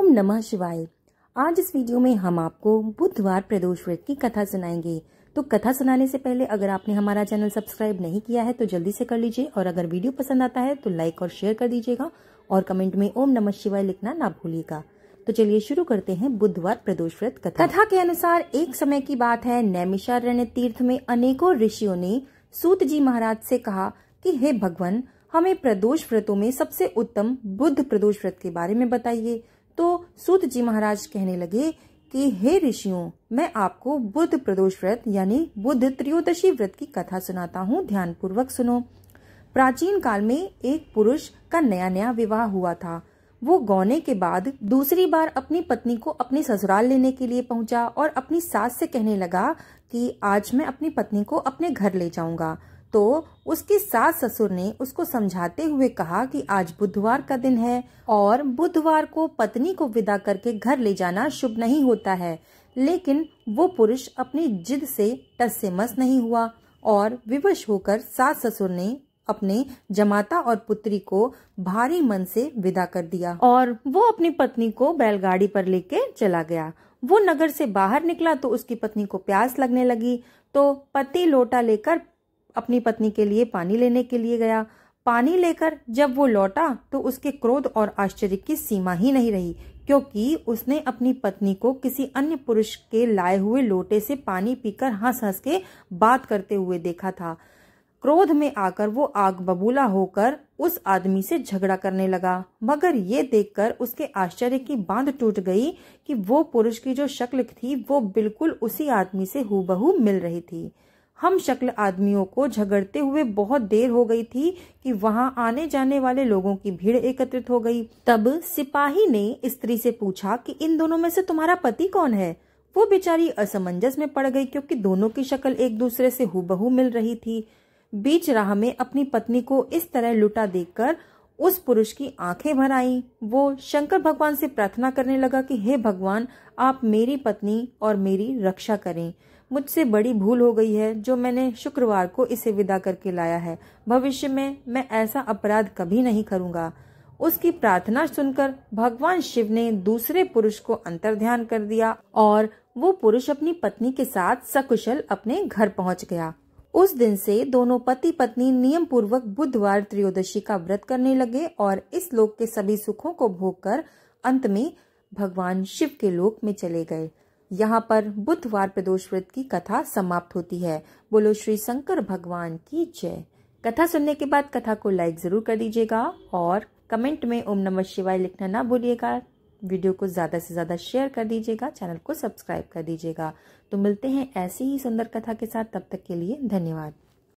ओम नमः शिवाय। आज इस वीडियो में हम आपको बुधवार प्रदोष व्रत की कथा सुनाएंगे। तो कथा सुनाने से पहले अगर आपने हमारा चैनल सब्सक्राइब नहीं किया है तो जल्दी से कर लीजिए, और अगर वीडियो पसंद आता है तो लाइक और शेयर कर दीजिएगा, और कमेंट में ओम नमः शिवाय लिखना ना भूलिएगा। तो चलिए शुरू करते हैं बुधवार प्रदोष व्रत कथा। कथा के अनुसार एक समय की बात है, नैमिषारण्य तीर्थ में अनेकों ऋषियों ने सूत जी महाराज से कहा कि हे भगवान, हमें प्रदोष व्रतों में सबसे उत्तम बुध प्रदोष व्रत के बारे में बताइए। तो सूत जी महाराज कहने लगे कि हे ऋषियों, मैं आपको बुध प्रदोष व्रत यानी बुध त्रयोदशी व्रत की कथा सुनाता हूँ, ध्यान पूर्वक सुनो। प्राचीन काल में एक पुरुष का नया नया विवाह हुआ था। वो गौने के बाद दूसरी बार अपनी पत्नी को अपने ससुराल लेने के लिए पहुंचा और अपनी सास से कहने लगा कि आज मैं अपनी पत्नी को अपने घर ले जाऊंगा। तो उसकी सास ससुर ने उसको समझाते हुए कहा कि आज बुधवार का दिन है और बुधवार को पत्नी को विदा करके घर ले जाना शुभ नहीं होता है। लेकिन वो पुरुष अपनी जिद से टस से मस नहीं हुआ और विवश होकर सास ससुर ने अपने जमाता और पुत्री को भारी मन से विदा कर दिया और वो अपनी पत्नी को बैलगाड़ी पर लेके चला गया। वो नगर से बाहर निकला तो उसकी पत्नी को प्यास लगने लगी, तो पति लोटा लेकर अपनी पत्नी के लिए पानी लेने के लिए गया। पानी लेकर जब वो लौटा तो उसके क्रोध और आश्चर्य की सीमा ही नहीं रही, क्योंकि उसने अपनी पत्नी को किसी अन्य पुरुष के लाए हुए लोटे से पानी पीकर हंस हंस के बात करते हुए देखा था। क्रोध में आकर वो आग बबूला होकर उस आदमी से झगड़ा करने लगा, मगर ये देखकर उसके आश्चर्य की बांध टूट गई कि वो पुरुष की जो शक्ल थी वो बिल्कुल उसी आदमी से हूबहू मिल रही थी। हम शक्ल आदमियों को झगड़ते हुए बहुत देर हो गई थी कि वहां आने जाने वाले लोगों की भीड़ एकत्रित हो गई। तब सिपाही ने स्त्री से पूछा कि इन दोनों में से तुम्हारा पति कौन है। वो बेचारी असमंजस में पड़ गई, क्योंकि दोनों की शक्ल एक दूसरे से हूबहू मिल रही थी। बीच राह में अपनी पत्नी को इस तरह लुटा देखकर उस पुरुष की आंखें भर आईं। वो शंकर भगवान से प्रार्थना करने लगा कि हे भगवान, आप मेरी पत्नी और मेरी रक्षा करें। मुझसे बड़ी भूल हो गई है जो मैंने शुक्रवार को इसे विदा करके लाया है। भविष्य में मैं ऐसा अपराध कभी नहीं करूंगा। उसकी प्रार्थना सुनकर भगवान शिव ने दूसरे पुरुष को अंतर्ध्यान कर दिया और वो पुरुष अपनी पत्नी के साथ सकुशल अपने घर पहुंच गया। उस दिन से दोनों पति पत्नी नियम पूर्वक बुधवार त्रयोदशी का व्रत करने लगे और इस लोक के सभी सुखों को भोगकर अंत में भगवान शिव के लोक में चले गए। यहाँ पर बुधवार प्रदोष व्रत की कथा समाप्त होती है। बोलो श्री शंकर भगवान की जय। कथा सुनने के बाद कथा को लाइक जरूर कर दीजिएगा और कमेंट में ओम नमः शिवाय लिखना ना भूलिएगा। वीडियो को ज्यादा से ज्यादा शेयर कर दीजिएगा, चैनल को सब्सक्राइब कर दीजिएगा। तो मिलते हैं ऐसी ही सुंदर कथा के साथ, तब तक के लिए धन्यवाद।